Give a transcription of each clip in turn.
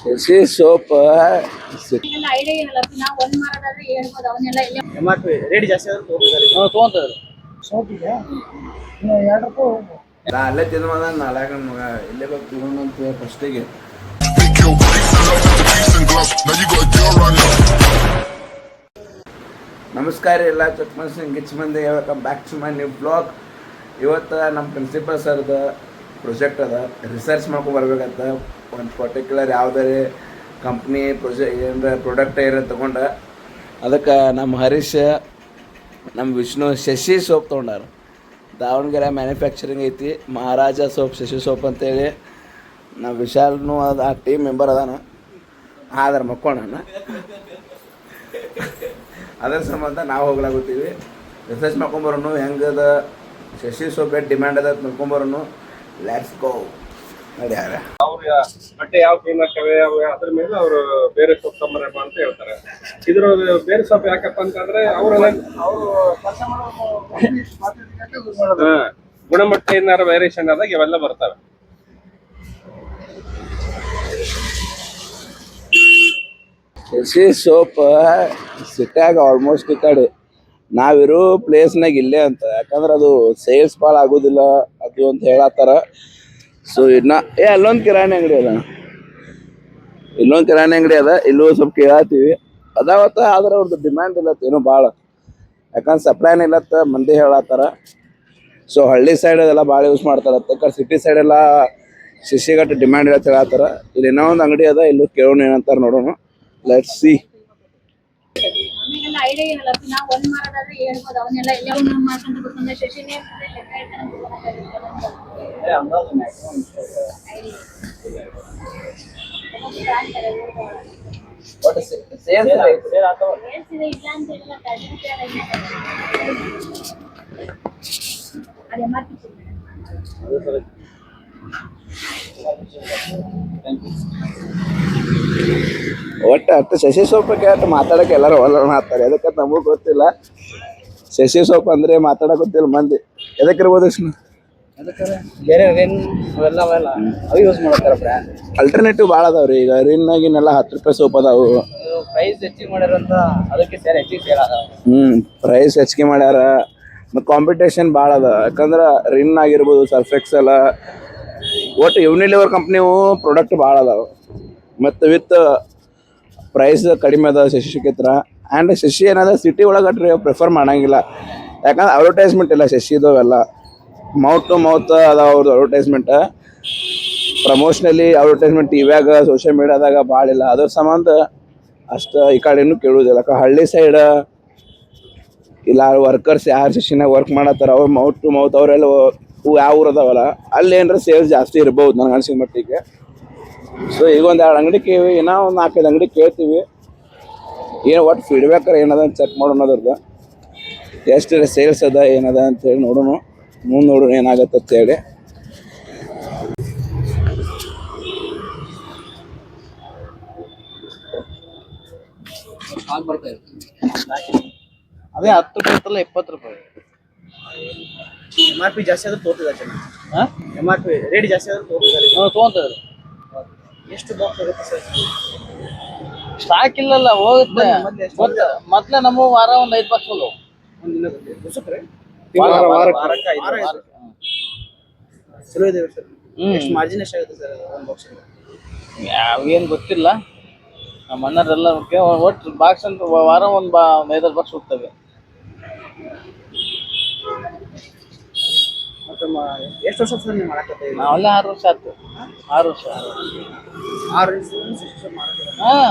Shashi soap MRP rate ಜಾಸ್ತಿ ಆದ್ರೆ ತೊಗೊಂತಾರೆ. ಸೋಪಿಗೆ ಇನ್ನು 2 ರೂಪಾಯಿ ಅಲ್ಲೇ ತಿಂದ ನಾಲ್ಕ ಮಗ ಇಲ್ಲೇ ಬೇಕು ತಗೊಂಡಂತ ಫಸ್ಟಿಗೆ. ನಮಸ್ಕಾರ ಎಲ್ಲ ಗಿಚ್ ಮಂದಿ, welcome back to my new blog. ಇವತ್ತು ನಮ್ಮ ಪ್ರಿನ್ಸಿಪಲ್ ಸರ್ದ ಪ್ರೊಜೆಕ್ಟ್ ಅದ, ರಿಸರ್ಚ್ ಮಾಡ್ಕೊಂಡು ಬರ್ಬೇಕಂತ. ಒಂದು ಪರ್ಟಿಕ್ಯುಲರ್ ಯಾವುದೇ ಕಂಪ್ನಿ ಏನರ ಪ್ರಾಡಕ್ಟ್ ಏನಾರ ತೊಗೊಂಡ ಅದಕ್ಕೆ ನಮ್ಮ ಹರೀಶ್ ನಮ್ಮ ವಿಷ್ಣು ಶಶಿ ಸೋಪ್ ತೊಗೊಂಡಾರ. ದಾವಣಗೆರೆ ಮ್ಯಾನುಫ್ಯಾಕ್ಚರಿಂಗ್ ಐತಿ, ಮಹಾರಾಜ ಸೋಪ್ ಶಶಿ ಸೋಪ್ ಅಂತೇಳಿ. ನಮ್ಮ ವಿಶಾಲ್ನು ಅದು ಆ ಟೀಮ್ ಮೆಂಬರ್ ಅದಾನ, ಆದ್ರೆ ಮಕ್ಕೋಣ. ಅದರ ಸಂಬಂಧ ನಾವು ಹೋಗ್ಲಾಗುತ್ತೀವಿ. ರಿಸರ್ಚ್ ಮಾಡ್ಕೊಂಬರೋನು ಹೆಂಗದ ಶಶಿ ಸೋಪ್ ಡಿಮ್ಯಾಂಡ್ ಅದ ನೋಡ್ಕೊಂಬರೋನು. Let's go. ನೋಡಿ ಯಾರ ಅವ್ರ ಬಟ್ಟೆ ಯಾವ ಕ್ಲೀನ್ ಆಗ್ತವೆ ಅದ್ರ ಮೇಲೆ ಅವರು ಬೇರೆ ಸೋಪ್ ತಗೊಂಬರಪ್ಪ ಅಂತ ಹೇಳ್ತಾರೆ. ಇದ್ರ ಬೇರೆ ಸೋಪ್ ಯಾಕಪ್ಪ ಅಂತಂದ್ರೆ ಅವರು ಗುಣಮಟ್ಟ ಏನಾರ ವೇರಿಯೇಷನ್ ಆದಾಗ ಇವೆಲ್ಲ ಬರ್ತವೆ. ಶಶಿ ಸೋಪ್ ಸಿಟ್ಟಾಗ ಆಲ್ಮೋಸ್ಟ್ ಈ ಕಡೆ ನಾವಿರೋ ಪ್ಲೇಸ್ನಾಗ ಇಲ್ಲೇ ಅಂತ, ಯಾಕಂದ್ರೆ ಅದು ಸೇಲ್ಸ್ ಭಾಳ ಆಗೋದಿಲ್ಲ ಅದು ಅಂತ ಹೇಳತ್ತಾರ. ಸೊ ಇನ್ನು ಅಲ್ಲೊಂದು ಕಿರಾಣಿ ಅಂಗಡಿ ಅದ, ಇಲ್ಲೂ ಸ್ವಲ್ಪ ಕೇಳತ್ತೀವಿ ಅದಾವತ್ತ. ಆದ್ರೆ ಅವ್ರದ್ದು ಡಿಮ್ಯಾಂಡ್ ಇಲ್ಲತ್ತ ಏನೋ ಭಾಳ, ಯಾಕಂದ್ರೆ ಸಪ್ಲೈನ ಇಲ್ಲತ್ತ ಮಂದಿ ಹೇಳತ್ತಾರ. ಸೊ ಹಳ್ಳಿ ಸೈಡ್ ಅದೆಲ್ಲ ಭಾಳ ಯೂಸ್ ಮಾಡ್ತಾರತ್ತ, ಸಿಟಿ ಸೈಡೆಲ್ಲ ಶಿಶಿಗಟ್ಟು ಡಿಮ್ಯಾಂಡ್ ಇರತ್ತೆ ಹೇಳತ್ತಾರ. ಇಲ್ಲಿ ಇನ್ನೂ ಒಂದು ಅಂಗಡಿ ಅದ, ಇಲ್ಲೂ ಕೇಳೋಣ ಏನಂತಾರೆ ನೋಡೋಣ. Let's see. ಒಟ್ಟು ಅಷ್ಟು ಶಶಿ ಸೋಪ್ ಕೇಳ್ತ ಮಾತಾಡಕ್ಕೆ ಎಲ್ಲರೂ ಒಳ್ಳೆ ಮಾತಾಡ್ತಾರೆ. ಅದಕ್ಕೆ ನಮಗೂ ಗೊತ್ತಿಲ್ಲ ಶಶಿ ಸೋಪ್ ಅಂದ್ರೆ ಮಾತಾಡಕ್ ಗೊತ್ತಿಲ್ಲ ಮಂದಿ. ಎದಕ್ಕಿರ್ಬೋದು ವಿಷ್ಣು? ಬೇರೆ ರಿನ್ ಅವೆಲ್ಲ ಅವು ಯೂಸ್ ಮಾಡ್ತಾರೆ ಬ್ರ್ಯಾಂಡ್. ಅಲ್ಟರ್ನೇಟಿವ್ ಭಾಳ ಅದಾವ್ರಿ. ಈಗ ರಿನ್ನಾಗಿನೆಲ್ಲ 10 ರೂಪಾಯಿ ಸೋಪ್ ಅದಾವು. ಪ್ರೈಸ್ ಹೆಚ್ಚಿಗೆ ಮಾಡ್ಯಾರಂತ ಅದಕ್ಕೆ ಹೆಚ್ಚಿಗೆ ಸೇಲ್ ಅದಾವ. ಪ್ರೈಸ್ ಹೆಚ್ಚಿಗೆ ಮಾಡ್ಯಾರ. ಮತ್ತು ಕಾಂಪಿಟೇಷನ್ ಭಾಳ ಅದ, ಯಾಕಂದ್ರೆ ರಿನ್ ಆಗಿರ್ಬೋದು, ಸರ್ಫೆಕ್ಸೆಲ್ಲ, ಒಟ್ಟು ಯೂನಿಲಿವರ್ ಕಂಪ್ನಿವು ಪ್ರಾಡಕ್ಟ್ ಭಾಳ ಅದಾವೆ. ಮತ್ತು ವಿತ್ ಪ್ರೈಸ್ ಕಡಿಮೆ ಅದ ಶಶಿಕಿತ್ರ. ಆ್ಯಂಡ್ ಶಶಿ ಏನದ ಸಿಟಿ ಒಳಗಟ್ರಿ ಪ್ರಿಫರ್ ಮಾಡಂಗಿಲ್ಲ, ಯಾಕಂದ್ರೆ ಅಡ್ವರ್ಟೈಸ್ಮೆಂಟ್ ಇಲ್ಲ ಶಶಿದವೆಲ್ಲ. ಮೌತ್ ಟು ಮೌತ್ ಅದ ಅವ್ರದ್ದು ಅಡ್ವರ್ಟೈಸ್ಮೆಂಟ್. ಪ್ರಮೋಷನಲಿ ಅಡ್ವರ್ಟೈಸ್ಮೆಂಟ್ ಟಿವ್ಯಾಗ ಸೋಷಿಯಲ್ ಮೀಡಿಯಾದಾಗ ಭಾಳ ಇಲ್ಲ. ಅದ್ರ ಸಂಬಂಧ ಅಷ್ಟು ಈ ಕಡೆನೂ ಕೇಳೋದಿಲ್ಲ. ಹಳ್ಳಿ ಸೈಡ್ ಇಲ್ಲ ವರ್ಕರ್ಸ್ ಯಾರು ಶಶಿನಾಗ ವರ್ಕ್ ಮಾಡತ್ತಾರ ಅವ್ರು ಮೌತ್ ಟು ಮೌತ್ ಅವರೆಲ್ಲ ಯಾವ ಊರು ಅದಾವಲ್ಲ ಅಲ್ಲಿ ಏನಾರ ಸೇಲ್ಸ್ ಜಾಸ್ತಿ ಇರ್ಬೋದು ನನಗೆ ಅನ್ಸಿದ ಮಟ್ಟಿಗೆ. ಸೊ ಈಗ ಒಂದು 2 ಅಂಗಡಿ ಕೇಳಿ, ಇನ್ನೂ ಒಂದು 4-5 ಅಂಗಡಿ ಕೇಳ್ತೀವಿ. ಏನು ಒಟ್ಟು ಫೀಡ್ಬ್ಯಾಕರ್ ಏನದ ಅಂತ ಚೆಕ್ ಮಾಡೋಣ, ಅದ್ರದ್ದು ಎಷ್ಟು ಸೇಲ್ಸ್ ಅದ ಏನದ ಅಂತೇಳಿ ನೋಡೋಣ. ಮುಂದೆ ನೋಡೋಣ ಏನಾಗತ್ತೆ ಅಂತೇಳಿ. ಅದೇ 10 ರೂಪಾಯಿ ಇತ್ತಲ್ಲ 20 ರೂಪಾಯಿ. MRP ಜಾಸ್ತಿ ಆದ್ರೆ ತೋರ್ತಿದ್ದಾರೆ. MRP ರೇಟ್ ಜಾಸ್ತಿ ಆದ್ರೆ ತೊಗೊಂತಾರೆ. ಎಷ್ಟು ಬಾಕ್ಸ್ ಆಗುತ್ತೆ ಸರ್? ಸ್ಟಾಕ್ ಇಲ್ಲಲ್ಲ, ಹೋಗುತ್ತೆ. ಮೊದ್ಲೇ ನಮ್ಮ ವಾರ ಒಂದು 5 ಬಾಕ್ಸ್ ಹೋದವು. ಒಂದು ದಿನ ಹೊಸಕ್ರೆ ವಾರಕ್ಕೆ ಚಲೋ ಇದೆ ಸರ್. ಎಷ್ಟು ಮಾರ್ಜಿನ್ ಎಷ್ಟಾಗುತ್ತೆ ಸರ್ ಒಂದು ಬಾಕ್ಸ್? ಅವೇನು ಗೊತ್ತಿಲ್ಲ, ನಮ್ಮ ಅಣ್ಣರೆಲ್ಲ ಒಟ್ಟು ಬಾಕ್ಸ್ ಅಂತ ವಾರ ಒಂದು 5-6 ಬಾಕ್ಸ್ ಹೋಗ್ತವೆ. ಮತ್ತು ಎಷ್ಟು ವರ್ಷ ಸರ್ ನೀವು ಮಾಡಕ್ಕೆ? ನಾವೆಲ್ಲ 6 ವರ್ಷ ಆಯ್ತು. 6 ವರ್ಷ. 6 ವರ್ಷ ಮಾಡ್ತೀವಿ.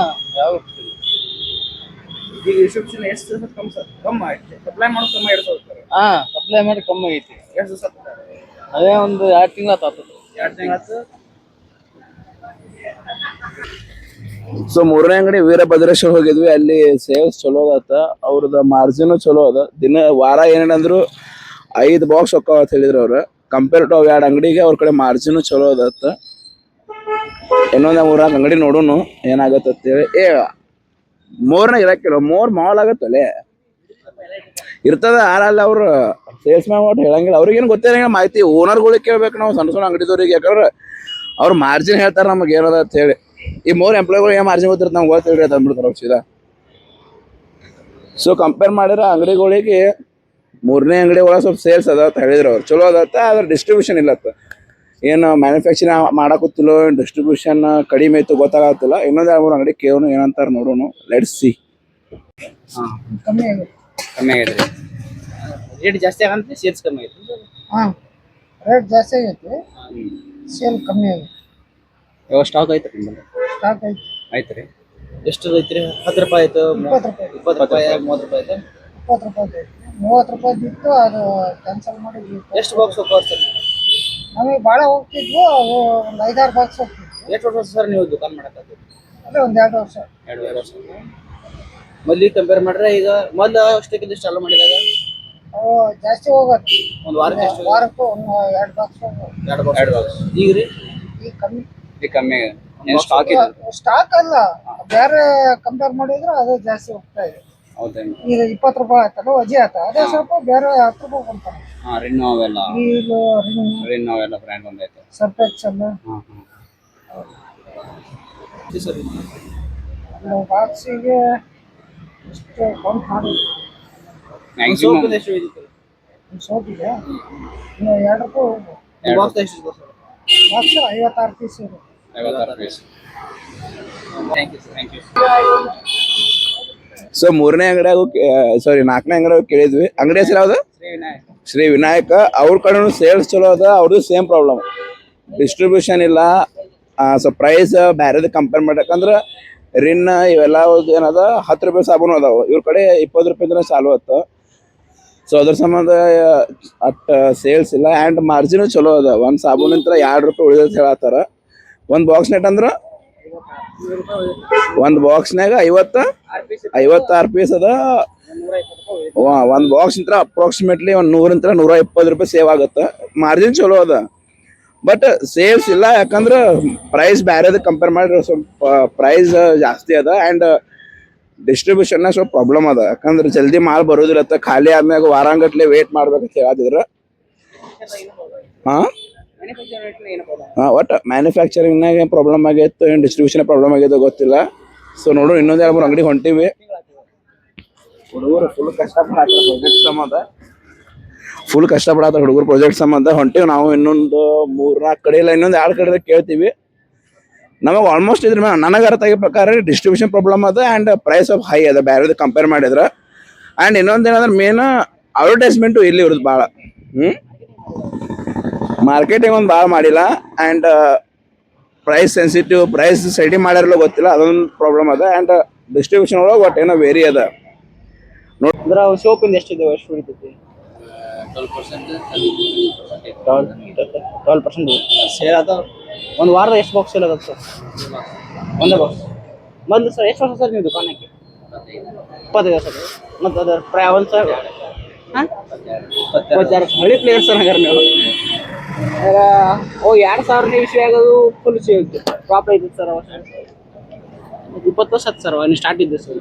ಯಾವ ಈಗ ರಿಸೆಪ್ಷನ್ ಎಷ್ಟು ದಿವಸ ಕಮ್ಮಿ ಸರ್? ಕಮ್ಮಿ ಸಪ್ಲೈ ಮಾಡೋದು ಕಮ್ಮಿ 2 ಸಾವಿರ. ಸಪ್ಲೈ ಮಾಡಿ ಕಮ್ಮಿ ಐತಿ. ಎಷ್ಟು ದಿವಸ? ಅದೇ ಒಂದು 2 ತಿಂಗಳು ಆಯ್ತು. 2 ತಿಂಗಳು. ಸೊ 3ನೇ ಅಂಗಡಿ ವೀರಭದ್ರೇಶ್ವರ ಹೋಗಿದ್ವಿ. ಅಲ್ಲಿ ಸೇಲ್ಸ್ ಚಲೋ ಅದ, ಅವ್ರದ್ದು ಮಾರ್ಜಿನು ಚಲೋ ಅದ. ವಾರ ಏನೇನಂದ್ರು 5 ಬಾಕ್ಸ್ ಹೊಕ್ಕಾವ ಅಂತ ಹೇಳಿದ್ರು ಅವ್ರು. ಕಂಪೇರ್ ಟು 2 ಅಂಗಡಿಗೆ ಅವ್ರ ಕಡೆ ಮಾರ್ಜಿನು ಚಲೋ ಅದತ್ತ. ಇನ್ನೊಂದು 3-4 ಅಂಗಡಿ ನೋಡೋಣ ಏನಾಗತ್ತೆ ಅಂತೇಳಿ. 3ನೇ ಇರಕ್ಕಿಲ್ಲ, 3 ಮಾಲ್ ಆಗತ್ತಲ್ಲೇ ಇರ್ತದ. ಆರಲ್ಲ ಅವ್ರು ಸೇಲ್ಸ್ ಮ್ಯಾನ್ ಒಟ್ಟು ಹೇಳಂಗಿಲ್ಲ, ಅವ್ರಿಗೇನು ಗೊತ್ತಿರಂಗಿಲ್ಲ ಮಾಹಿತಿ. ಓನರ್ಗಳಿಗೆ ಕೇಳ್ಬೇಕು ನಾವು, ಸಣ್ಣ ಅಂಗಡಿದವ್ರಿಗೆ. ಯಾಕಂದ್ರೆ ಅವ್ರು ಮಾರ್ಜಿನ್ ಹೇಳ್ತಾರೆ ನಮಗೆ ಏನದ ಅಂತ ಹೇಳಿ. ಈ 3 ಎಂಪ್ಲಾಯ್ಗಳು ಏನು ಮಾರ್ಜಿನ್ ಗೊತ್ತಿರುತ್ತೆ ನಮ್ಗೆ ಗೊತ್ತಿಲ್ಲ ಅದು ಅಂದ್ಬಿಡ್ತಾರೆ ಅವ್ರು ಸೀದಾ. ಸೊ ಕಂಪೇರ್ ಮಾಡಿದ್ರೆ ಅಂಗಡಿಗಳಿಗೆ 3ನೇ ಅಂಗಡಿ ಒಳಗೆ ಸ್ವಲ್ಪ ಸೇಲ್ಸ್ ಅದ ಅಂತ ಹೇಳಿದ್ರು ಅವ್ರು, ಚಲೋ ಅದತ್ತ. ಅದ್ರ ಡಿಸ್ಟ್ರಿಬ್ಯೂಷನ್ ಇಲ್ಲತ್ತ, ಏನು ಮ್ಯಾನುಫ್ಯಾಕ್ಚರಿಂಗ್ ಮಾಡಾಕತ್ತಿಲ್ಲೋ ಡಿಸ್ಟ್ರಿಬ್ಯೂಷನ್ ಕಡಿಮೆ ಐತು ಗೊತ್ತಾಗತ್ತಿಲ್ಲ. ಇನ್ನೊಂದು 2-3 ಅಂಗಡಿ ಕೇವನು ಏನಂತಾರೆ ನೋಡೋಣ, ಲೆಟ್ಸ್ ಸಿ. ಕಮ್ಮಿ ಆಗೈತೆ. ಕಮ್ಮಿ ಆಗೈತೆ ರೀ, ರೇಟ್ ಜಾಸ್ತಿ ಆಗಂತ ಸೇಲ್ಸ್ ಕಮ್ಮಿ ಆಗೈತೆ. ಹಾಂ, ರೇಟ್ ಜಾಸ್ತಿ ಆಗೈತಿ, ಸೇಲ್ ಕಮ್ಮಿ ಆಗೈತಿ. ಯಾವ ಸ್ಟಾಕ್ ಐತೆ ನಿಮ್ಮಲ್ಲಿ? ಸ್ಟಾಕ್ ಐತಿ, ಆಯ್ತು ರೀ. ಎಷ್ಟು ಐತ್ರಿ? 10 ರೂಪಾಯಿ ಆಯ್ತು, 20 ರೂಪಾಯಿ, 20 ರೂಪಾಯಿ, 30 ರೂಪಾಯಿ ಆಯ್ತು, 20 ರೂಪಾಯಿ ಐತಿ. 30 ರೂಪಾಯಿ ಇತ್ತು, ಅದು ಕ್ಯಾನ್ಸಲ್ ಮಾಡಿ. ಎಷ್ಟು ಬಾಕ್ಸ್ ಹೋಗ್ತಾವ ಸರ್? ನಮಗೆ ಭಾಳ ಹೋಗ್ತಿದ್ವು, ಅವು ಒಂದು 5-6 ಬಾಕ್ಸ್ ಹೋಗ್ತಿದ್ವು. ಎಷ್ಟು ವರ್ಷ ಸರ್ ನೀವು ದುಕಾನ್ ಮಾಡಕ್ಕೆ? ಅದೇ ಒಂದು 2 ವರ್ಷ. 2 ವರ್ಷ. ಮೊದಲಿಗೆ ಕಂಪೇರ್ ಮಾಡ್ರೆ ಈಗ ಮೊದಲು ಅಷ್ಟಕ್ಕಿಂತ ಚಾಲು ಮಾಡಿದಾಗ ಅವು ಜಾಸ್ತಿ ಹೋಗತ್ತೆ, ಒಂದು ವಾರಕ್ಕೆ ಎಷ್ಟು? ವಾರಕ್ಕೂ ಒಂದು 2 ಬಾಕ್ಸ್ ಹೋಗೋದು. 2 ಬಾಕ್ಸ್. ಈಗ ರೀ ಈಗ ಕಮ್ಮಿ. ಈಗ ಕಮ್ಮಿ ಸ್ಟಾಕ್ ಇದೆ. ಸ್ಟಾಕ್ ಅಲ್ಲ, ಬೇರೆ ಕಂಪೇರ್ ಮಾಡಿದ್ರೆ ಅದು ಜಾಸ್ತಿ ಹೋಗ್ತಾ ಇದೆ. ಹೌದೇನು? ಈಗ 20 ರೂಪಾಯಿ ಆಯ್ತಲ್ಲ, ವಜಿ ಆಯ್ತ, ಅದೇ ಸ್ವಲ್ಪ ಬೇರೆ 10 ರೂಪಾಯಿ ಕೊಡ್ತಾರೆ. ಹಾಂ, ರಿನ್ನು ಅವೆಲ್ಲ, ವೀಲು, ರಿನ್ನು ಅವೆಲ್ಲ ಬ್ರ್ಯಾಂಡ್ ಒಂದೈತೆ. ಸರ್ಫ್ ಎಕ್ಸೆಲ್, ಹಾಂ ಸರ್. ಒಂದು ಬಾಕ್ಸಿಗೆ ಎಷ್ಟು ಕೌಂಟ್ ಮಾಡಿ. ಮ್ಯಾಕ್ಸಿಮಮ್ ಎಷ್ಟು ಇದೆ? ಒಂದು ಸೋಪಿಗೆ ಇನ್ನು 2 ರೂಪಾಯಿ ಹೋಗ್ಬೋದು. ಬಾಕ್ಸ್ ಎಷ್ಟು ಇದೆ ಸರ್? ಬಾಕ್ಸ್ 56 ಪೀಸ್ ಇದೆ. 56 piece. Thank you sir, thank you. So 3ನೇ ಅಂಗಡಿಯಾಗೂ 4ನೇ ಅಂಗಡಿಯಾಗೂ ಕೇಳಿದ್ವಿ. ಅಂಗಡಿ ಹೆಸರು ಯಾವ್ದು? ಶ್ರೀ ವಿನಾಯಕ. ಅವ್ರ ಕಡೆನೂ ಸೇಲ್ಸ್ ಚಲೋ ಅದ, ಅವ್ರದ್ದು ಸೇಮ್ ಪ್ರಾಬ್ಲಮ್, ಡಿಸ್ಟ್ರಿಬ್ಯೂಷನ್ ಇಲ್ಲ. ಸೊ ಪ್ರೈಸ್ ಬೇರೆದು ಕಂಪೇರ್ ಮಾಡಬೇಕಂದ್ರೆ ರಿನ್ ಇವೆಲ್ಲ ಏನದ 10 ರೂಪಾಯಿ ಸಾಬೂನು ಅದಾವು, ಇವ್ರ ಕಡೆ 20 ರೂಪಾಯಿ ಚಾಲು ಆಯ್ತು. ಸೊ ಅದ್ರ ಸಂಬಂಧ ಅಟ್ ಸೇಲ್ಸ್ ಇಲ್ಲ. ಆ್ಯಂಡ್ ಮಾರ್ಜಿನು ಚಲೋ ಅದ. ಒಂದು ಸಾಬೂನಿಂದ 2 ರೂಪಾಯಿ ಉಳಿದ ಹೇಳತ್ತಾರ. ಒಂದು ಬಾಕ್ಸ್ ನೆಟ್ ಅಂದ್ರೆ ಒಂದು ಬಾಕ್ಸ್ನಾಗ 56 ಪೀಸ್ ಅದ. ಒಂದು ಬಾಕ್ಸ್ ಇಂತ್ರ ಅಪ್ರಾಕ್ಸಿಮೇಟ್ಲಿ ಒಂದು 100 120 ರೂಪಾಯಿ ಸೇವ್ ಆಗುತ್ತೆ. ಮಾರ್ಜಿನ್ ಚಲೋ ಅದ, ಬಟ್ ಸೇಲ್ಸ್ ಇಲ್ಲ. ಯಾಕಂದ್ರೆ ಪ್ರೈಸ್ ಬೇರೆದಕ್ಕೆ ಕಂಪೇರ್ ಮಾಡಿದ್ರೆ ಸ್ವಲ್ಪ ಪ್ರೈಸ್ ಜಾಸ್ತಿ ಅದ. ಆ್ಯಂಡ್ ಡಿಸ್ಟ್ರಿಬ್ಯೂಷನ್ನಾಗ ಸ್ವಲ್ಪ ಪ್ರಾಬ್ಲಮ್ ಅದ, ಯಾಕಂದ್ರೆ ಜಲ್ದಿ ಮಾಲ್ ಬರೋದಿಲ್ಲತ್ತ. ಖಾಲಿ ಆದ್ಮ್ಯಾಗ ವಾರಾಂಗಟ್ಲೆ ವೇಟ್ ಮಾಡ್ಬೇಕಂತ ಹೇಳತ್ತಿದ್ರು. ಹಾಂ ಒಟ್ಟು ಮ್ಯಾನುಫ್ಯಾಕ್ಚರಿಂಗ್ನಾಗ ಏನು ಪ್ರಾಬ್ಲಮ್ ಆಗೈತೆ, ಏನು ಡಿಸ್ಟ್ರಿಬ್ಯೂಷನ್ ಪ್ರಾಬ್ಲಮ್ ಆಗೈತೆ ಗೊತ್ತಿಲ್ಲ. ಸೊ ನೋಡು, ಇನ್ನೊಂದು 2-3 ಅಂಗಡಿ ಹೊಂಟಿವಿ. ಹುಡುಗರು ಫುಲ್ ಕಷ್ಟಪಡತ್ತಾರ ಪ್ರಾಜೆಕ್ಟ್ ಸಂಬಂಧ, ಹುಡುಗರು ಪ್ರಾಜೆಕ್ಟ್ ಸಂಬಂಧ ಹೊಂಟಿವಿ ನಾವು. ಇನ್ನೊಂದು 3-4 ಕಡೆ ಇಲ್ಲ, ಇನ್ನೊಂದು 2 ಕಡೆ ಕೇಳ್ತೀವಿ. ನಮಗೆ ಆಲ್ಮೋಸ್ಟ್ ಇದ್ರ ಮೇಲೆ ನನಗೆ ಅರ್ಥ ಆಗೋ ಪ್ರಕಾರ ಡಿಸ್ಟ್ರಿಬ್ಯೂಷನ್ ಪ್ರಾಬ್ಲಮ್ ಅದ. ಆ್ಯಂಡ್ ಪ್ರೈಸ್ ಆಫ್ ಹೈ ಅದ ಬೇರೆದು ಕಂಪೇರ್ ಮಾಡಿದ್ರೆ. ಆ್ಯಂಡ್ ಇನ್ನೊಂದು ಏನಂದ್ರೆ ಮೇನ್ ಅಡ್ವರ್ಟೈಸ್ಮೆಂಟು ಇಲ್ಲಿ ಇರೋದು ಭಾಳ. ಮಾರ್ಕೆಟಿಂಗ್ ಒಂದು ಭಾಳ ಮಾಡಿಲ್ಲ. And price sensitive, price setting ಮಾಡ್ಯಾರಲ್ಲ ಗೊತ್ತಿಲ್ಲ, ಅದೊಂದು ಪ್ರಾಬ್ಲಮ್ ಅದ. ಆ್ಯಂಡ್ ಡಿಸ್ಟ್ರಿಬ್ಯೂಷನ್ ಒಳಗೆ ಒಟ್ಟು ಏನೋ ವೇರಿ ಅದ. ಅಂದ್ರೆ ಸೋಪಿಂದ ಎಷ್ಟಿದೆ, ಎಷ್ಟು ಉಳಿತೈತಿ? 12% ಸೇಲ್ ಅದ. ಒಂದು ವಾರದ ಎಷ್ಟು ಬಾಕ್ಸ್ ಸೇಲ್ ಆಗತ್ತೆ ಸರ್? ಒಂದೇ ಬಾಕ್ಸ್. ಮೊದಲು ಸರ್ ಎಷ್ಟು ವರ್ಷ ಸರ್ ನೀವು ದುಕಾನಕ್ಕೆ? 25 ವರ್ಷ. ಮತ್ತು ಅದರ ಒಂದು ಸರ್ 22 ಹಳ್ಳಿ ಪ್ಲೇಯರ್ ಸರ್ ಹಂಗಾರೆ ನೀವು. 2000 ಇಶ್ಯೂ ಆಗೋದು ಫುಲ್ ಸೇಲ್ ಪ್ರಾಪ್ ಐತಿ ಸರ್. 20 ವರ್ಷ ಆಯ್ತು ಸರ್ ನೀವು ಸ್ಟಾರ್ಟ್ ಇದ್ದೆ ಸರ್.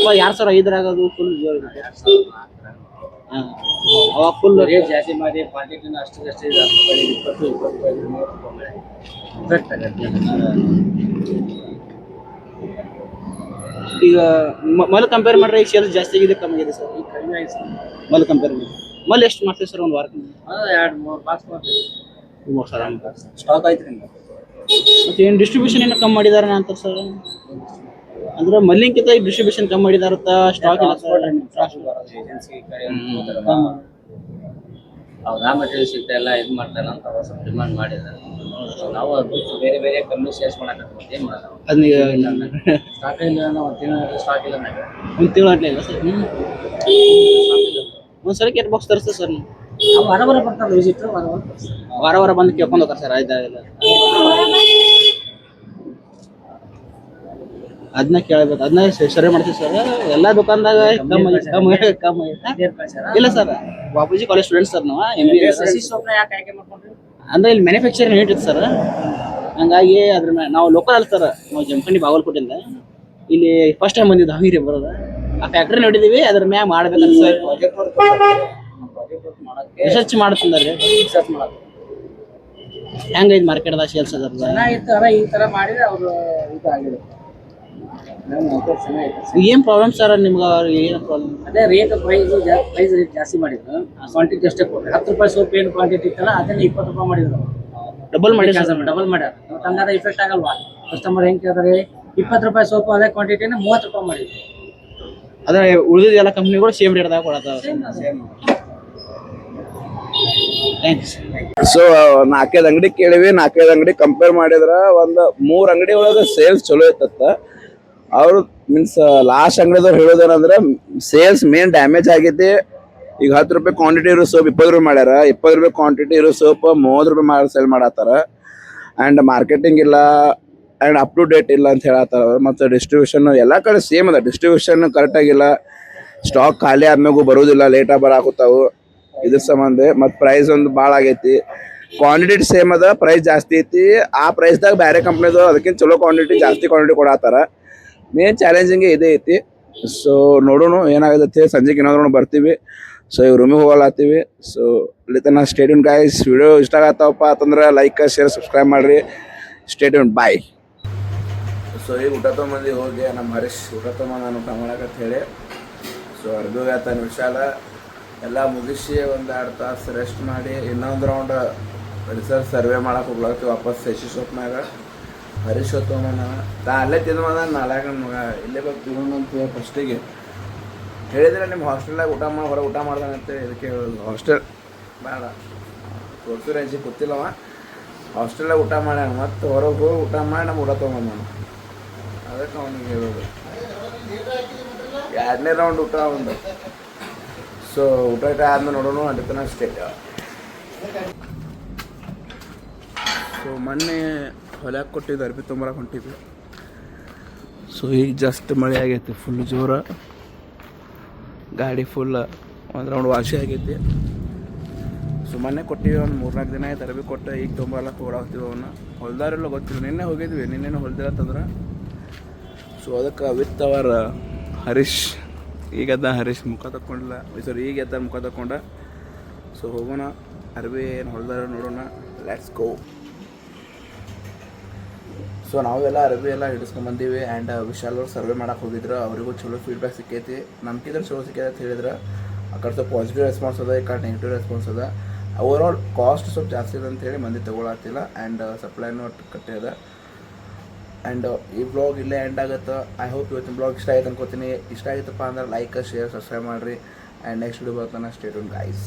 2005 ಆಗೋದು ಫುಲ್ ಜೋರು. ಹಾಂ, ಅವಾಗ ಫುಲ್ ರೇಟ್ ಜಾಸ್ತಿ ಮಾಡಿ ಕ್ವಾಂಟಿಟಿನ ಅಷ್ಟೇ 20, 25, 30 ಈಗ ಮೊದಲು ಕಂಪೇರ್ ಮಾಡ್ರೆ ಈಗ ಸೇಲ್ಸ್ ಜಾಸ್ತಿ ಆಗಿದೆ, ಕಮ್ಮಿ ಆಗಿದೆ ಸರ್? ಈಗ ಕಡಿಮೆ ಆಗಿದೆ ಸರ್ ಮೊದಲು ಕಂಪೇರ್ ಮಾಡಿ. ಮೊದಲು ಎಷ್ಟು ಮಾಡ್ತೀವಿ ಸರ್ ಒಂದು ವಾರಕ್ಕೆ? 2-3 ಬಾಕ್ಸ್ ಮಾಡ್ತೀವಿ. 3 ಸರ್ ಸ್ಟಾಕ್ ಆಯ್ತು ರೀ. ಮತ್ತು ಏನು ಡಿಸ್ಟ್ರಿಬ್ಯೂಷನ್ ಏನೋ ಕಮ್ಮಿ ಮಾಡಿದಾರೆ ಅಂತ ಸರ್? ಅಂದ್ರೆ ಮೊದಲಿನಕ್ಕಿಂತ ಈಗ ಡಿಸ್ಟ್ರಿಬ್ಯೂಷನ್ ಕಮ್ಮಿ ಮಾಡಿದಾರತ್ತ, ಸ್ಟಾಕ್ ಇಲ್ಲ ಸರ್? ರಾ ಮೆಟೀರಿಯಲ್ಸ್ ಇಟ್ಟೆಲ್ಲ ಇದು ಮಾಡ್ತಾರೆ ಅಂತ ಸ್ವಲ್ಪ ಡಿಮಾಂಡ್ ಮಾಡಿದ್ದಾರೆ. ನಾವು ಬೇರೆ ಬೇರೆ ಕಮ್ಮಿ ಸೇಲ್ಸ್ ಮಾಡಕ್ಕೆ ಏನು ಮಾಡೋದು? ಅದನ್ನ ಸ್ಟಾಕ್ ಇಲ್ಲ, ಒಂದು ತಿಂಗಳು ಸ್ಟಾಕ್ ಇಲ್ಲ. ಒಂದು ತಿಂಗಳು ಅಟ್ಲೇ ಇಲ್ಲ ಸರ್? ಒಂದು ಸಲ ಎಷ್ಟು ಬಾಕ್ಸ್ ತರಿಸ್ತೀವಿ ಸರ್ ನೀವು? ವಾರ ಬರ್ತಾರೆ ವಿಸಿಟ್, ವಾರ ಬಂದು ಕೇಳ್ಕೊಂಡು ಹೋಗ್ತಾರೆ ಸರ್. ಆಯ್ತಾಗಿಲ್ಲ ಅದನ್ನ ಕೇಳಬೇಕು, ಅದನ್ನ ಸರಿ ಮಾಡ್ತೀವಿ ಸರ್. ಎಲ್ಲ ದುಕಾನ್ದಾಗ ಕಮ್ಮಿ ಇಲ್ಲ sir. Bapuji college student sir ನಾವು. MBA ಯಾಕೆ ಆಯ್ಕೆ ಮಾಡ್ಕೊಂಡ್ರಿ? ಅಂದ್ರೆ ಇಲ್ಲಿ ಮ್ಯಾನುಫ್ಯಾಕ್ಚರಿಂಗ್ ಯೂನಿಟ್ ಇತ್ತು ಸರ್, ಹಂಗಾಗಿ ಅದ್ರ ಮೇಲೆ ನಾವು ಲೋಕಲ್ ಅಲ್ಲ ಸರ್. ನಾವು ಜಮಖಂಡಿ ಬಾಗಲಕೋಟೆಯಿಂದ ಇಲ್ಲಿ ಫಸ್ಟ್ ಟೈಮ್ ಬಂದಿದ್ದು ಹಾವೇರಿ ಬರೋದು. ಆ ಫ್ಯಾಕ್ಟ್ರಿ ನೋಡಿದೀವಿ, ಅದ್ರ ಮ್ಯಾಗ ಮಾಡ್ಬೇಕಂತ ಸರ್ ರಿಸರ್ಚ್ ಮಾಡ್ತಂದ್ರಿ. ರಿಸರ್ಚ್ ಮಾಡೋದು ಹೆಂಗೈತಿ ಮಾರ್ಕೆಟ್ದಾಗ ಸೇಲ್ಸ್ ಅದ್ರದ್ದು ಚೆನ್ನಾಗಿತ್ತು ಅಲ್ಲ ಈ ತರ ಮಾಡಿದ್ರೆ ಅವರು ಇದು ಆಗಿದೆ ಚೆನ್ನಾಗಿತ್ತು ಏನ್ ಪ್ರಾಬ್ಲಮ್ ಸರ್ ನಿಮ್ಗೆ ಏನು ಪ್ರಾಬ್ಲಮ್? ಅದೇ ರೇಟ್ ಪ್ರೈಸ್ ರೇಟ್ ಜಾಸ್ತಿ ಮಾಡಿದ್ರು ಕ್ವಾಂಟಿಟಿ ಅಷ್ಟೇ ಕೊಡ್ರಿ 10 ರೂಪಾಯಿ ಸೋಪ್ ಏನು ಕ್ವಾಂಟಿಟಿ ಇತ್ತಲ್ಲ ಅದನ್ನ 20 ರೂಪಾಯಿ ಮಾಡಿದ್ರು ಡಬಲ್ ಮಾಡಿ ಡಬಲ್ ಮಾಡ್ಯಾರ ಮತ್ತೆ ಹಂಗಾದ್ರೆ ಇಫೆಕ್ಟ್ ಆಗಲ್ವಾ ಕಸ್ಟಮರ್ ಹೆಂಗ್ ಕೇಳ್ತಾರೆ 20 ರೂಪಾಯಿ ಸೋಪ್ ಅದೇ ಕ್ವಾಂಟಿಟಿನ 30 ರೂಪಾಯಿ ಮಾಡಿದ್ರು ಅದ್ರ ಉಳಿದ ಎಲ್ಲ ಕಂಪ್ನಿಗಳು ಸೇಮ್ ರೇಟ್ದಾಗ ಕೊಡತ್ತಾವ. ಥ್ಯಾಂಕ್ಸ್. ಸೊ 4-5 ಅಂಗಡಿ ಕೇಳಿವಿ, 4-5 ಅಂಗಡಿ ಕಂಪೇರ್ ಮಾಡಿದ್ರ ಒಂದು 3 ಅಂಗಡಿ ಒಳಗೆ ಸೇಲ್ಸ್ ಚಲೋ ಇತ್ತತ್ತ. ಅವ್ರು ಮೀನ್ಸ್ ಲಾಸ್ಟ್ ಅಂಗಡಿದವ್ರು ಹೇಳೋದೇನಂದ್ರೆ ಸೇಲ್ಸ್ ಮೇನ್ ಡ್ಯಾಮೇಜ್ ಆಗೈತಿ. ಈಗ 10 ರೂಪಾಯಿ ಕ್ವಾಂಟಿಟಿ ಇರೋ ಸೋಪ್ 20 ರೂಪಾಯಿ ಮಾಡ್ಯಾರ, 20 ರೂಪಾಯಿ ಕ್ವಾಂಟಿಟಿ ಇರೋ ಸೋಪ್ 30 ರೂಪಾಯಿ ಮಾಡಿ ಸೇಲ್ ಮಾಡತ್ತಾರ. ಆ್ಯಂಡ್ ಮಾರ್ಕೆಟಿಂಗ್ ಇಲ್ಲ ಆ್ಯಂಡ್ ಅಪ್ ಟು ಡೇಟ್ ಇಲ್ಲ ಅಂತ ಹೇಳತ್ತಾರ ಅವ್ರು. ಮತ್ತು ಡಿಸ್ಟ್ರಿಬ್ಯೂಷನ್ ಎಲ್ಲ ಕಡೆ ಸೇಮ್ ಅದ, ಡಿಸ್ಟ್ರಿಬ್ಯೂಷನ್ ಕರೆಕ್ಟಾಗಿಲ್ಲ, ಸ್ಟಾಕ್ ಖಾಲಿ ಆದ್ಮೇಗೂ ಬರೋದಿಲ್ಲ, ಲೇಟಾಗಿ ಬರಾಕತ್ತಾವು. ಇದ್ರ ಸಂಬಂಧ ಮತ್ತು ಪ್ರೈಸ್ ಒಂದು ಭಾಳ ಆಗೈತಿ. ಕ್ವಾಂಟಿಟಿ ಸೇಮ್ ಅದ, ಪ್ರೈಸ್ ಜಾಸ್ತಿ ಐತಿ. ಆ ಪ್ರೈಸ್ದಾಗ ಬೇರೆ ಕಂಪ್ನಿದು ಅದಕ್ಕಿಂತ ಚಲೋ ಕ್ವಾಂಟಿಟಿ ಜಾಸ್ತಿ ಕ್ವಾಂಟಿಟಿ ಕೊಡತ್ತಾರ. ಮೇನ್ ಚಾಲೆಂಜಿಂಗ್ ಇದೇ ಐತಿ. ಸೊ ನೋಡೋಣ ಏನಾಗತ್ತೆ. ಸಂಜೆಗೆ ಏನಾದ್ರು ಬರ್ತೀವಿ. ಸೊ ಇವ್ ರೂಮಿಗೆ ಹೋಗಲಾತೀವಿ. ಸೊ ಇಲ್ಲಿ ತನಕ ಸ್ಟೇ ಟ್ಯೂನ್ ಗೈಸ್. ವಿಡಿಯೋ ಇಷ್ಟ ಆಗತ್ತವಪ್ಪ ಅಂತಂದ್ರೆ ಲೈಕ್ ಶೇರ್ ಸಬ್ಸ್ಕ್ರೈಬ್ ಮಾಡಿರಿ. ಸ್ಟೇ ಟ್ಯೂನ್, ಬಾಯ್. ಸೊ ಈಗ ಊಟ ತೊಗೊಂಬಂದು ಹೋಗಿ ನಮ್ಮ ಹರೀಶ್ ಊಟ ತೊಗೊಂಬಂದು ನಾನು ಊಟ ಮಾಡಕಂತ ಹೇಳಿ. ಸೊ ಅರ್ಧೋಗಿ ಆತನ ವಿಶಾಲ ಎಲ್ಲ ಮುಗಿಸಿ ಒಂದು 2 ತಾಸು ರೆಸ್ಟ್ ಮಾಡಿ ಇನ್ನೊಂದು ರೌಂಡ್ ರಿಸರ್ಚ್ ಸರ್ವೆ ಮಾಡಕ್ಕೆ ಹೋಗ್ಲಾಗ್ತೀವಿ ವಾಪಸ್ ಶಶಿ ಶಾಪ್ನಾಗ. ಹರೀಶ್ ತೊಗೊಂಬಂದ ಅಲ್ಲೇ ತಿಂದು ನಾಲ್ಕು ಮಗ ಇಲ್ಲೇ ಬಂದು ತಿನ್ನೋಣಂತ ಫಸ್ಟಿಗೆ ಹೇಳಿದ್ರೆ ನಿಮ್ಮ ಹಾಸ್ಟೆಲ್ನಾಗ ಊಟ ಮಾಡಿ ಹೊರಗೆ ಊಟ ಮಾಡ್ದಾನಂತೇಳಿ ಇದಕ್ಕೆ ಹೇಳೋದು. ಹಾಸ್ಟೆಲ್ ಬೇಡ ತೋರ್ಸು ರೇಂಜಿಗೆ ಗೊತ್ತಿಲ್ಲವ. ಹಾಸ್ಟೆಲ್ನಾಗ ಊಟ ಮಾಡ್ಯಾನ ಮತ್ತು ಹೊರಗೆ ಹೋಗಿ ಊಟ ಮಾಡಿ ನಮ್ಮ ಊಟ ತೊಗೊಂಬಂದಾನ. ಅದಕ್ಕೆ ಅವನಿಗೆ ಹೇಳೋದು 2ನೇ ರೌಂಡ್ ಊಟ ಒಂದು. ಸೊ ಊಟ ಆದ್ಮೇಲೆ ನೋಡೋಣ ಅಲ್ಲಿ ತನಕ ಸ್ಟೇ. ಸೊ ಮೊನ್ನೆ ಹೊಲ್ಯಾಕೆ ಕೊಟ್ಟಿದ್ದು ಅರ್ಬಿ ತೊಂಬರಕ್ಕೆ ಹೊಂಟಿದ್ವಿ. ಸೊ ಈಗ ಜಸ್ಟ್ ಮಳೆ ಆಗೈತಿ ಫುಲ್ ಜೋರ. ಗಾಡಿ ಫುಲ್ ಒಂದು ರೌಂಡ್ ವಾಶಿ ಆಗೈತಿ. ಸೊ ಮೊನ್ನೆ ಕೊಟ್ಟಿವಿ, ಒಂದು 3-4 ದಿನ ಆಯ್ತು ಅರ್ಬಿ ಕೊಟ್ಟು. ಈಗ ತೊಂಬರ್ಲಕ್ಕೆ ಓಡಾಗ್ತೀವಿ ಅವನ್ನ. ಹೊಲ್ದಾರೆಲ್ಲ ಗೊತ್ತಿಲ್ಲ, ನಿನ್ನೆ ಹೋಗಿದ್ವಿ, ನಿನ್ನೇನು ಹೊಲ್ದಿರತ್ತಂದ್ರೆ. ಸೊ ಅದಕ್ಕೆ ವಿತ್ ಅವರ್ ಹರೀಶ್ ಈಗೆದ್ದ ಹರೀಶ್ ಮುಖ ತಕ್ಕೊಂಡಿಲ್ಲ, ಸರಿ ಈಗ ಎದ್ದ ಮುಖ ತಕ್ಕೊಂಡ. ಸೊ ಹೋಗೋಣ ಅರ್ಬಿ ಏನು ಹೊಲ್ದಾರ ನೋಡೋಣ. Let's go. ಸೊ ನಾವೆಲ್ಲ ಅರ್ಬಿ ಎಲ್ಲ ಹಿಡಿಸ್ಕೊಂಬಂದೀವಿ. ಆ್ಯಂಡ್ ವಿಶಾಲ್ ಅವ್ರು ಸರ್ವೆ ಮಾಡಕ್ಕೆ ಹೋಗಿದ್ರು, ಅವರಿಗೂ ಚಲೋ ಫೀಡ್ಬ್ಯಾಕ್ ಸಿಕ್ಕೈತಿ. ನಮ್ಗಿದ್ರೆ ಚಲೋ ಸಿಕ್ಕೈತೆ ಅಂತ ಹೇಳಿದ್ರೆ. ಆ ಕಡೆ ಸ್ವಲ್ಪ ಪಾಸಿಟಿವ್ ರೆಸ್ಪಾನ್ಸ್ ಅದ, ಈ ಕಡೆ ನೆಗೆಟಿವ್ ರೆಸ್ಪಾನ್ಸ್ ಅದ. ಓವರಾಲ್ ಕಾಸ್ಟ್ ಸ್ವಲ್ಪ ಜಾಸ್ತಿ ಇದೆ ಅಂತೇಳಿ ಮಂದಿ ತೊಗೊಳತ್ತಿಲ್ಲ. ಆ್ಯಂಡ್ ಸಪ್ಲೈನೂ ಕಟ್ಟೆ ಅದ. ಆ್ಯಂಡ್ ಈ ಬ್ಲಾಗ್ ಇಲ್ಲೇ ಎಂಡ್ ಆಗುತ್ತೆ. ಐ ಹೋಪ್ ಇವತ್ತಿನ ಬ್ಲಾಗ್ ಇಷ್ಟ ಆಯ್ತು ಅನ್ಕೋತೀನಿ. ಇಷ್ಟ ಆಗಿತ್ತಪ್ಪ ಅಂದ್ರೆ ಲೈಕ್ ಶೇರ್ ಸಬ್ಸ್ಕ್ರೈಬ್ ಮಾಡಿರಿ. ಆ್ಯಂಡ್ ನೆಕ್ಸ್ಟ್ ವಿಡಿಯೋ ಬರ್ತಾನೆ. Stay tune guys.